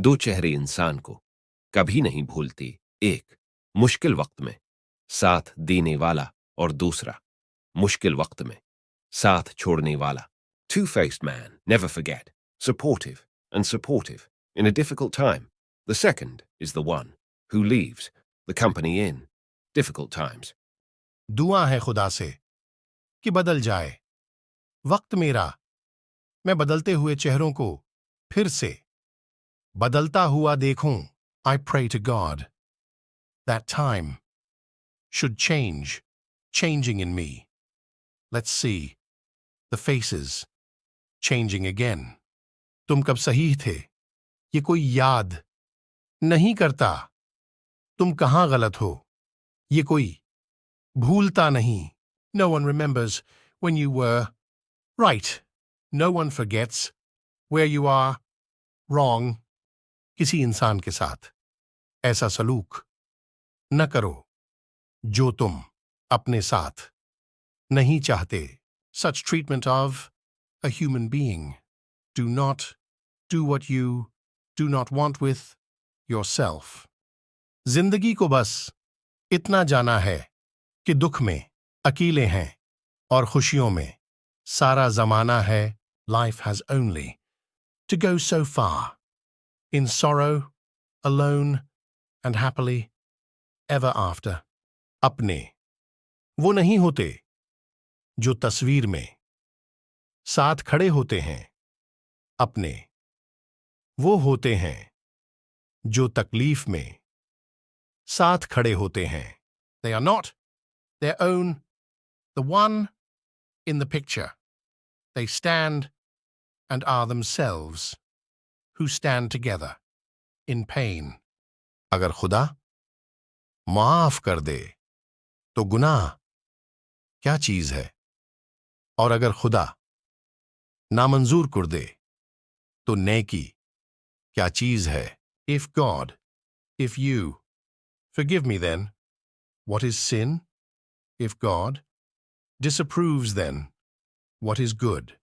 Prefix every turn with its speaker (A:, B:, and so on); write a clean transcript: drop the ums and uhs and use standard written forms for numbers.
A: दो चेहरे इंसान को कभी नहीं भूलती। एक मुश्किल वक्त में साथ देने वाला और दूसरा मुश्किल वक्त में साथ छोड़ने वाला. Two-faced man, never forget, supportive and supportive in a difficult time. The second is the one who leaves the company in difficult times.
B: दुआ है खुदा से कि बदल जाए वक्त मेरा, मैं बदलते हुए चेहरों को फिर से बदलता हुआ देखूं. I pray to God that time should change, changing in me. Let's see the faces changing again. तुम कब सही थे ये कोई याद नहीं करता. तुम कहां गलत हो ये कोई भूलता नहीं. No one remembers when you were right. No one forgets where you are wrong. किसी इंसान के साथ ऐसा सलूक न करो जो तुम अपने साथ नहीं चाहते. Such treatment of a human being. Do not do what you do not want with yourself. जिंदगी को बस इतना जाना है कि दुख में अकेले हैं और खुशियों में सारा जमाना है. Life has only to go so far. In sorrow, alone, and happily ever after. अपने वो नहीं होते जो तस्वीर में साथ खड़े होते हैं. अपने वो होते हैं जो तकलीफ में साथ खड़े होते हैं. They are not their own, the one in the picture. They stand and are themselves who stand together in pain. अगर खुदा माफ कर दे तो गुनाह क्या चीज है, और अगर खुदा नामंजूर कर दे तो नेकी क्या चीज है. If God, if you forgive me, then what is sin? If God disapproves, then what is good?